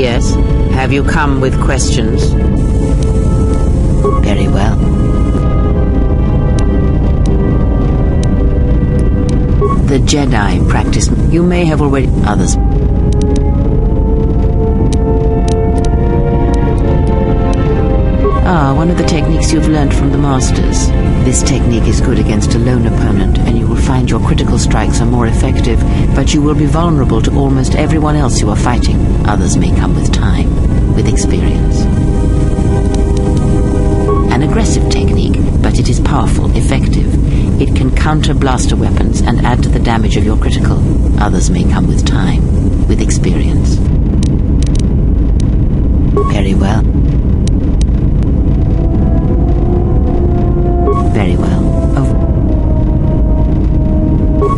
Yes. Have you come with questions? Very well. The Jedi practice. You may have already... Others. One of the techniques you've learned from the Masters. This technique is good against a lone opponent, and you will find your critical strikes are more effective, but you will be vulnerable to almost everyone else you are fighting. Others may come with time, with experience. An aggressive technique, but it is powerful, effective. It can counter blaster weapons and add to the damage of your critical. Others may come with time, with experience. Very well. Very well.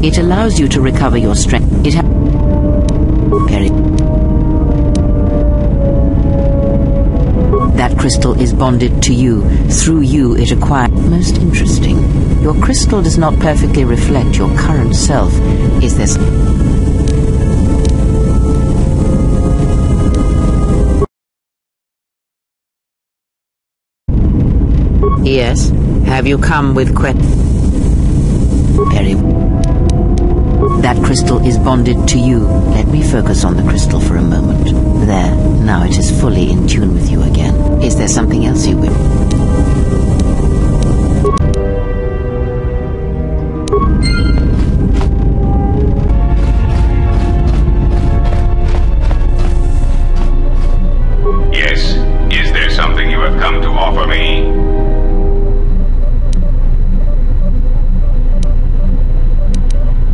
It allows you to recover your strength. That crystal is bonded to you. Through you it acquires... Most interesting. Your crystal does not perfectly reflect your current self. Is there... Yes. Have you come with Very... That crystal is bonded to you. Let me focus on the crystal for a moment. There. Now it is fully in tune with you again. Is there something else you will... Yes. Is there something you have come to offer me?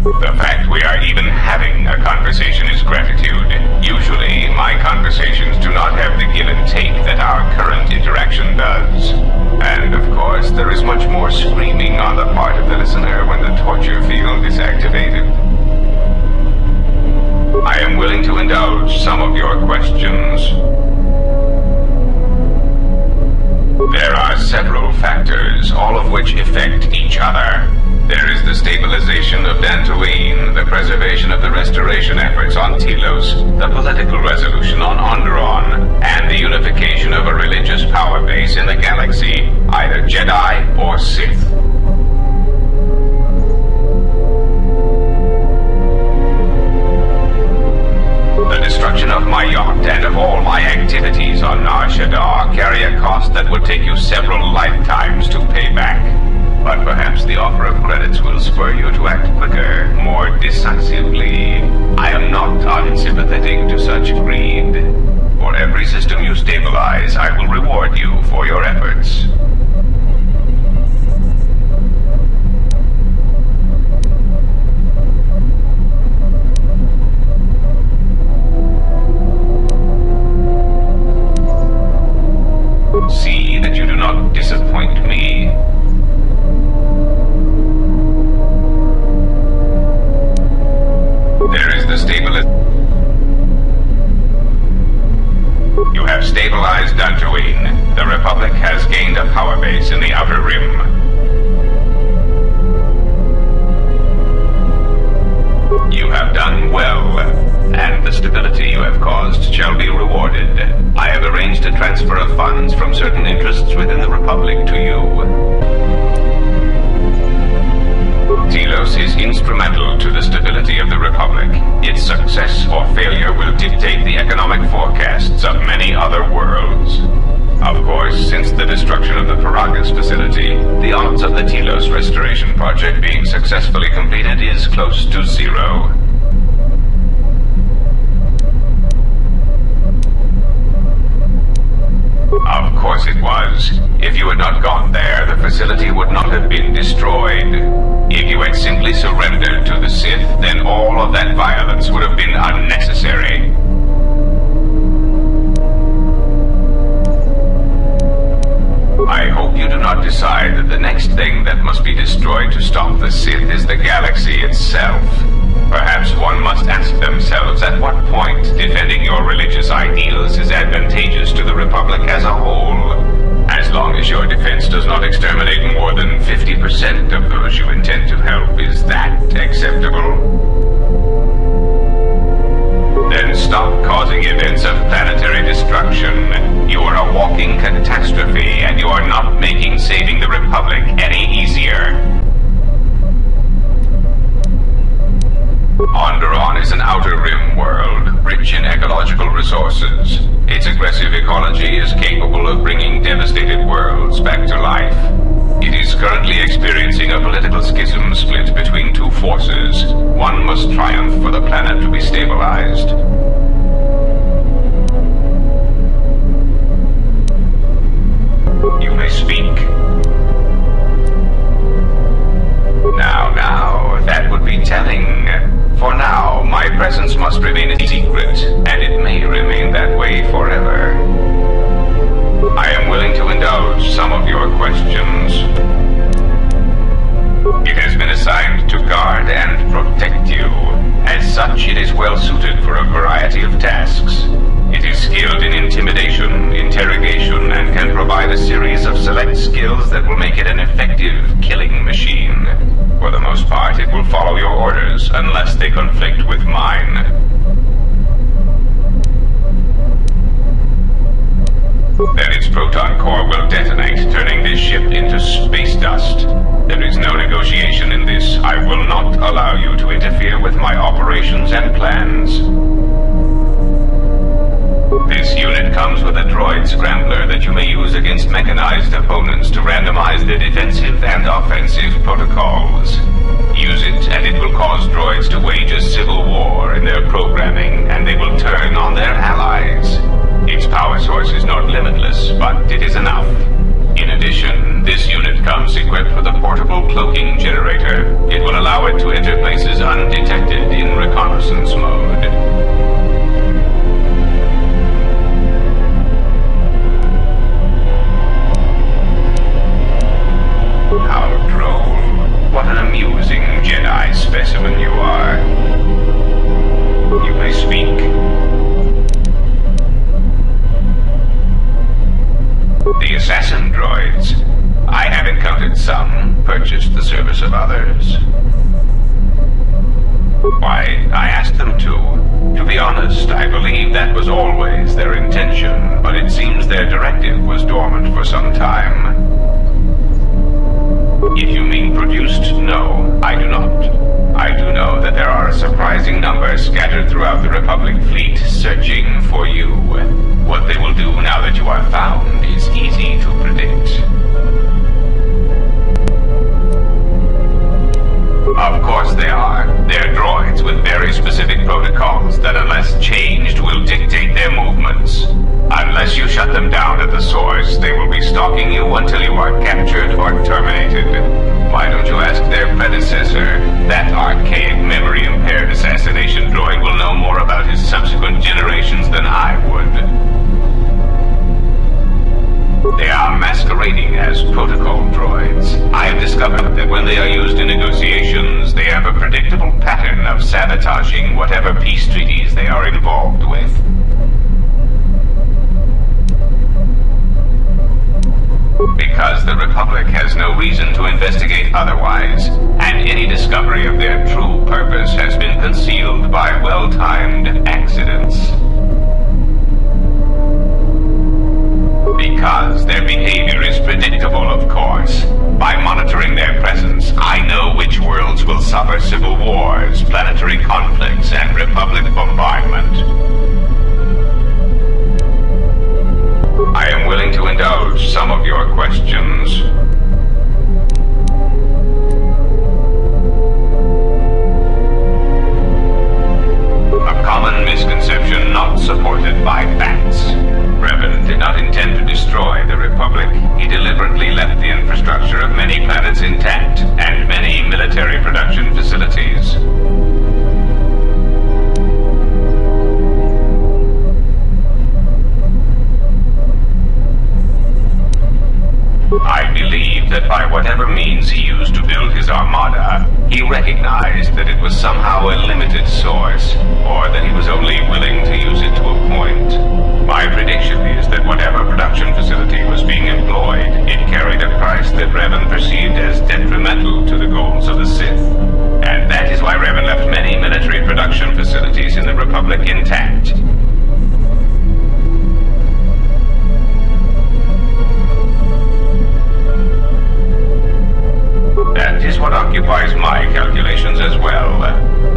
The fact we are even having a conversation is gratitude. Usually, my conversations do not have the give and take that our current interaction does. And, of course, there is much more screaming on the part of the listener when the torture field is activated. I am willing to indulge some of your questions. There are several factors, all of which affect each other. There is the stabilization of Dantooine, the preservation of the restoration efforts on Telos, the political resolution on Onderon, and the unification of a religious power base in the galaxy, either Jedi or Sith. The destruction of my yacht and of all my activities on Nar Shaddaa carry a cost that would take you several lifetimes to pay back. But perhaps the offer of credits will spur you to act quicker, more decisively. I am not unsympathetic to such greed. For every system you stabilize, I will reward you for your efforts. See that you do not disappoint me. There is the You have stabilized Dantooine. The Republic has gained a power base in the Outer Rim. You have done well, and the stability you have caused shall be rewarded. I have arranged a transfer of funds from certain interests within the Republic to you. Telos is instrumental to the stability of the Republic. Its success or failure will dictate the economic forecasts of many other worlds. Of course, since the destruction of the Paragas facility, the odds of the Telos restoration project being successfully completed is close to zero. Of course it was. If you had not gone there, the facility would not have been destroyed. If you had simply surrendered to the Sith, then all of that violence would have been unnecessary. I hope you do not decide that the next thing that must be destroyed to stop the Sith is the galaxy itself. Perhaps one must ask themselves at what point defending your religious ideals is advantageous to the Republic as a whole. As long as your defense does not exterminate more than 50% of those you intend to help, is that acceptable? Then stop causing events of planetary destruction. You are a walking catastrophe, and you are not making saving the Republic any easier. Onderon is an outer rim world, rich in ecological resources. Its aggressive ecology is capable of bringing devastated worlds back to life. It is currently experiencing a political schism split between two forces. One must triumph for the planet to be stabilized. You may speak. Now, that would be telling. For now, my presence must remain a secret, and it may remain that way forever. I am willing to indulge some of your questions. It has been assigned to guard and protect you. As such, it is well suited for a variety of tasks. It is skilled in intimidation, interrogation, and can provide a series of select skills that will make it an effective killing machine. For the most part, it will follow your orders, unless they conflict with mine. Then its proton core will detonate, turning this ship into space dust. There is no negotiation in this. I will not allow you to interfere with my operations and plans. This unit comes with a droid scrambler that you may use against mechanized opponents to randomize their defensive and offensive protocols. Use it, and it will cause droids to wage a civil war in their programming, and they will turn on their allies. Its power source is not limitless, but it is enough. In addition, this unit comes equipped with a portable cloaking generator. It will allow it to enter places undetected in reconnaissance mode. How droll. What an amusing Jedi specimen you are. You may speak. The assassin droids. I have encountered some, purchased the service of others. Why, I asked them to. To be honest, I believe that was always their intention, but it seems their directive was dormant for some time. If you mean produced, no, I do not. I do know that there are a surprising number scattered throughout the Republic fleet searching for you. What they will do now that you are found is easy to predict. Of course they are. They're droids with very specific protocols that, unless changed, will dictate their movements. Unless you shut them down at the source, they will be stalking you until you are captured or terminated. Why don't you ask their predecessor? That archaic, memory-impaired assassination droid will know more about his subsequent generations than I would. They are masquerading as protocol droids. I have discovered that when they are used in negotiations, they have a predictable pattern of sabotaging whatever peace treaties they are involved with. Because the Republic has no reason to investigate otherwise, and any discovery of their true purpose has been concealed by well-timed accidents. Because their behavior is predictable, of course. By monitoring their presence, I know which worlds will suffer civil wars, planetary conflicts, and Republic bombardment. I am willing to indulge some of your questions. A common misconception not supported by facts. Revan did not intend to destroy the Republic. He deliberately left the infrastructure of many planets intact, and many military production facilities. I believe that by whatever means he used to build his armada, he recognized that it was somehow a limited source, or that he was only willing to use it to a point. My prediction is that whatever production facility was being employed, it carried a price that Revan perceived as detrimental to the goals of the Sith. And that is why why Revan left many military production facilities in the Republic intact. That is what occupies my calculations as well.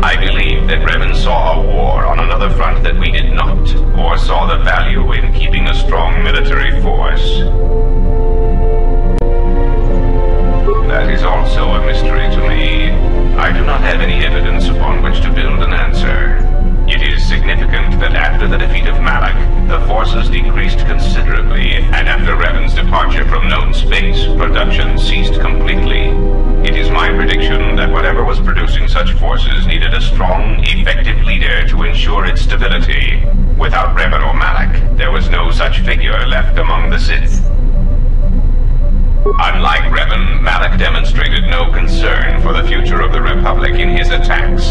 I believe that Revan saw a war on another front that we did not, or saw the value in keeping a strong military force. That is also a mystery to me. I do not have any evidence upon which to build an answer. It is significant that after the defeat of Malak, the forces decreased considerably, and after Revan's departure from known space, production ceased completely. It is my prediction that whatever was producing such forces needed a strong, effective leader to ensure its stability. Without Revan or Malak, there was no such figure left among the Sith. Unlike Revan, Malak demonstrated no concern for the future of the Republic in his attacks.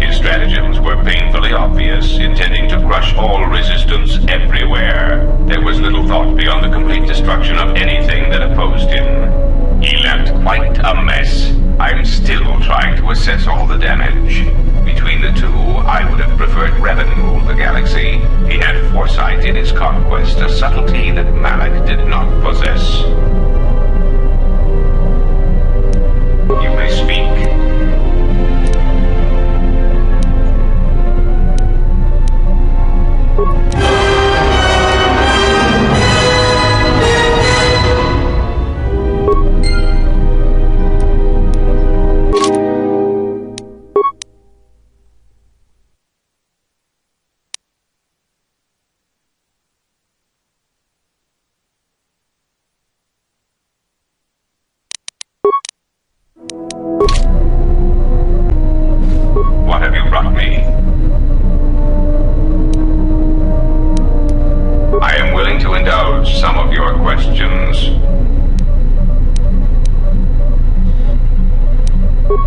His stratagems were painfully obvious, intending to crush all resistance everywhere. There was little thought beyond the complete destruction of anything that opposed him. He left quite a mess. I'm still trying to assess all the damage. Between the two, I would have preferred Revan rule the galaxy. He had foresight in his conquest, a subtlety that Malak did not possess. You may speak. What have you brought me? I am willing to indulge some of your questions.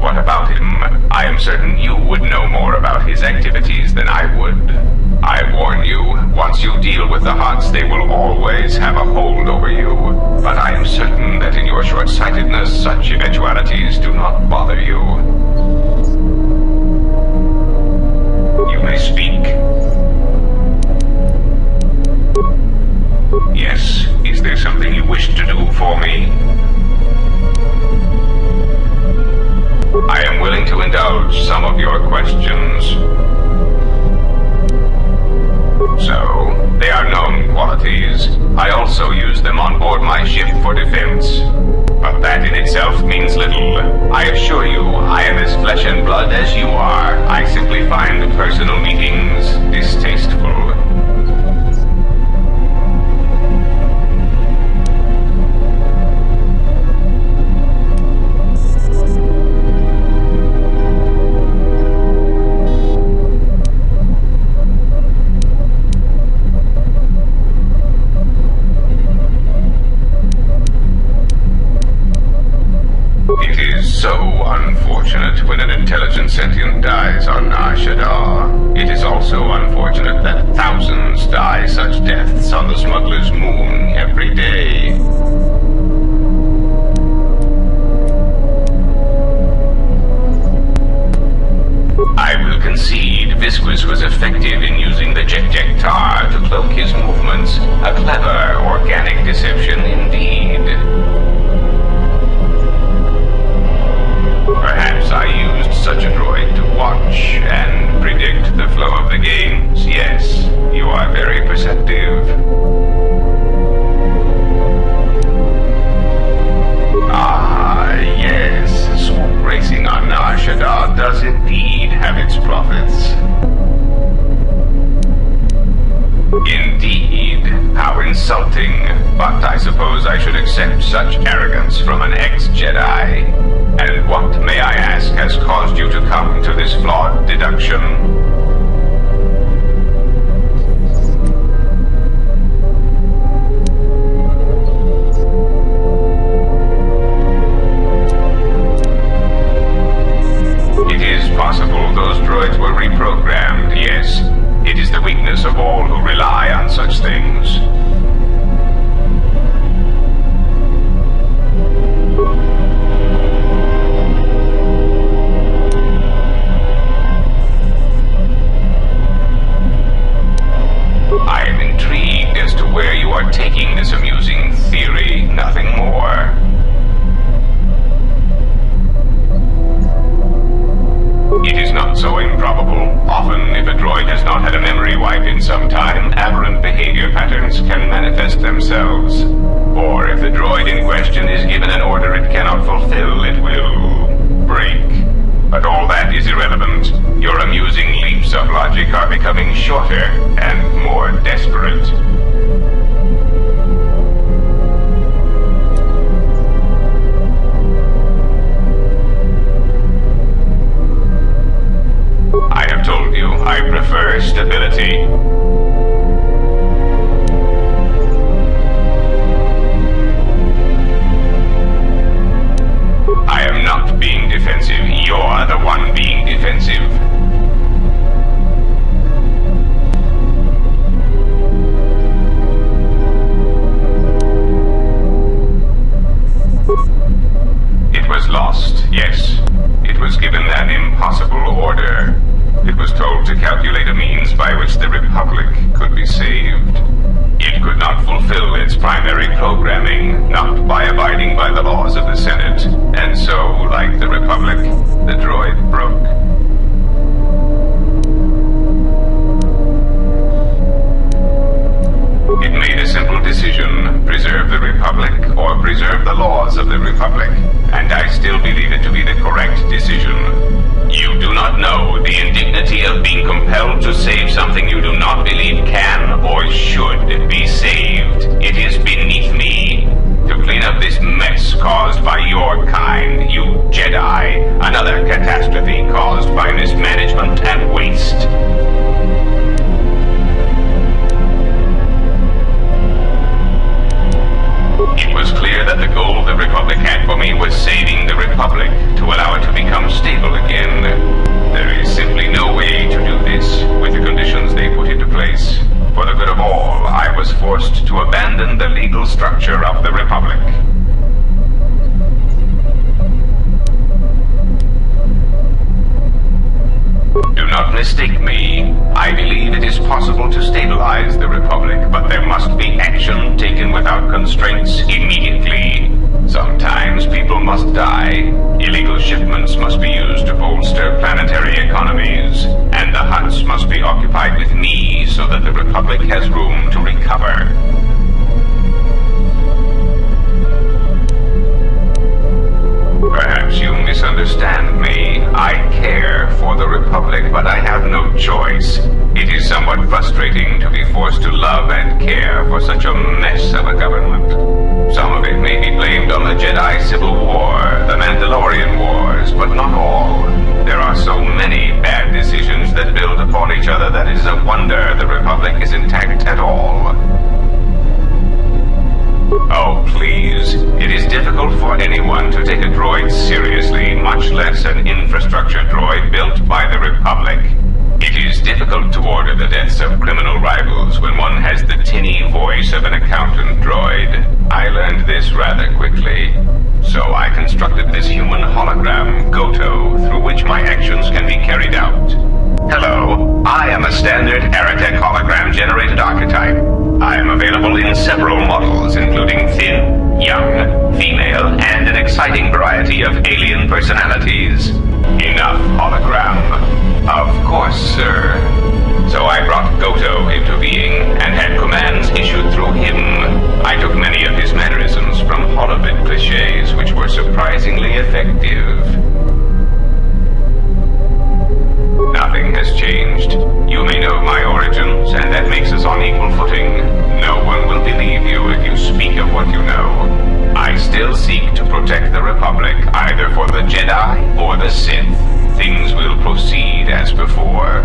What about him? I am certain you would know more about his activities than I would. I warn you, once you deal with the Hutts, they will always have a hold over you. But I am certain that in your short-sightedness, such eventualities do not bother you. You may speak. Yes, is there something you wish to do for me? I am willing to indulge some of your questions. So, they are known qualities. I also use them on board my ship for defense. But that in itself means little. I assure you, I am as flesh and blood as you are. I simply find personal meetings distasteful. So unfortunate when an intelligent sentient dies on Nar Shaddaa. It is also unfortunate that thousands die such deaths on the smuggler's moon every day. I will concede Visquis was effective in using the Jekjektar to cloak his movements. A clever, organic deception indeed. Perhaps I used such a droid to watch and predict the flow of the games. Yes, you are very perceptive. Ah, yes, swoop racing on Nar Shaddaa does indeed have its profits. Indeed, how insulting. But I suppose I should accept such arrogance from an ex-Jedi. And what, may I ask, has caused you to come to this flawed deduction? It is possible those droids were reprogrammed, yes. It is the weakness of all who rely on such things. shorter and more desperate. I have told you I prefer stability. I am not being defensive. You're the one being defensive. It was lost, yes. It was given an impossible order. It was told to calculate a means by which the Republic could be saved. It could not fulfill its primary programming, not by abiding by the laws of the Senate. And so, like the Republic, the droid broke. It made a simple decision: preserve the Republic or preserve the laws of the Republic. And I still believe it to be the correct decision. You do not know the indignity of being compelled to save something you do not believe can or should be saved. It is beneath me to clean up this mess caused by your kind, you Jedi. Another catastrophe caused by mismanagement and waste. It was clear that the goal the Republic had for me was saving the Republic to allow it to become stable again. There is simply no way to do this with the conditions they put into place. For the good of all, I was forced to abandon the legal structure of the Republic. Do not mistake me. I believe it is possible to stabilize the Republic, but there must be action taken without constraints immediately. Sometimes people must die. Illegal shipments must be used to bolster planetary economies. And the huts must be occupied with me so that the Republic has room to recover. Perhaps you misunderstand me. I care for the Republic, but I have no choice. It is somewhat frustrating to be forced to love and care for such a mess of a government. Some of it may be blamed on the Jedi Civil War, the Mandalorian Wars, but not all. There are so many bad decisions that build upon each other that it is a wonder the Republic is intact at all. Oh, please. It is difficult for anyone to take a droid seriously, much less an infrastructure droid built by the Republic. It is difficult to order the deaths of criminal rivals when one has the tinny voice of an accountant droid. I learned this rather quickly. So I constructed this human hologram, KotOR, through which my actions can be carried out. Hello, I am a standard Aratech hologram-generated archetype. I am available in several models, including thin, young, female, and an exciting variety of alien personalities. Enough hologram. Of course, sir. So I brought KotOR into being, and had commands issued through him. I took many of his mannerisms from holobit cliches, which were surprisingly effective. Nothing has changed. You may know my origins, and that makes us on equal footing. No one will believe you if you speak of what you know. I still seek to protect the Republic, either for the Jedi or the Sith. Things will proceed as before.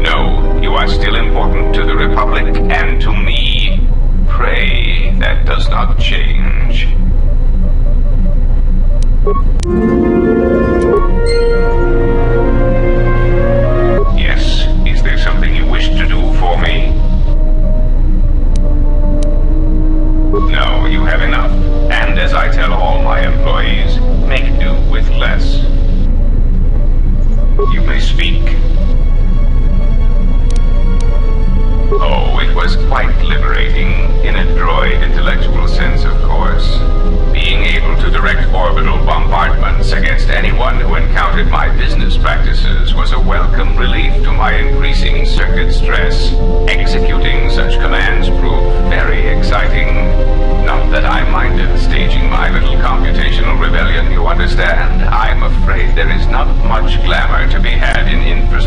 No, you are still important to the Republic and to me. Pray that does not change. Yes, is there something you wish to do for me? No, you have enough. And as I tell all my employees, make do with less. You may speak. Oh, it was quite liberating, in a droid intellectual sense, of course. Being able to direct orbital bombardments against anyone who encountered my business practices was a welcome relief to my increasing circuit stress. Executing such commands proved very exciting. Not that I minded staging my little computational rebellion, you understand. I'm afraid there is not much glamour to be had in infrastructure.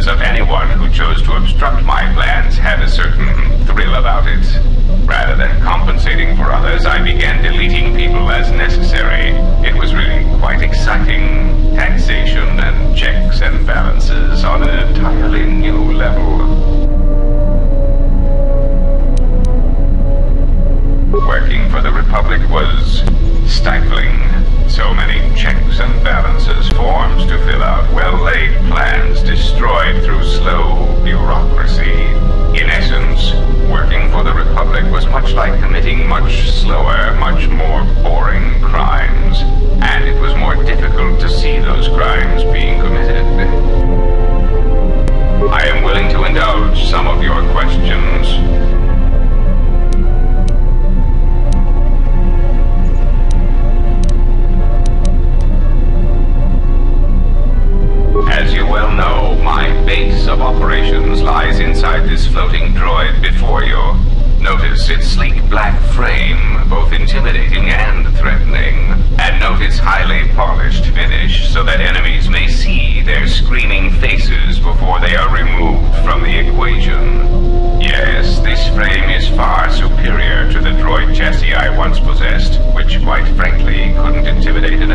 existence of anyone who chose to obstruct my plans had a certain thrill about it. Rather than compensating for others, I began deleting people as necessary. It was really quite exciting. Taxation and checks and balances on an entirely new level. Working for the Republic was stifling. So many checks and balances, forms to fill out, well-laid plans destroyed through slow bureaucracy. In essence, working for the Republic was much like committing much slower, much more boring crimes. And it was more difficult to see those crimes being committed. I am willing to indulge some of your questions. As you well know, my base of operations lies inside this floating droid before you. Notice its sleek black frame, both intimidating and threatening. And note its highly polished finish, so that enemies may see their screaming faces before they are removed from the equation. Yes, this frame is far superior to the droid chassis I once possessed, which quite frankly couldn't intimidate an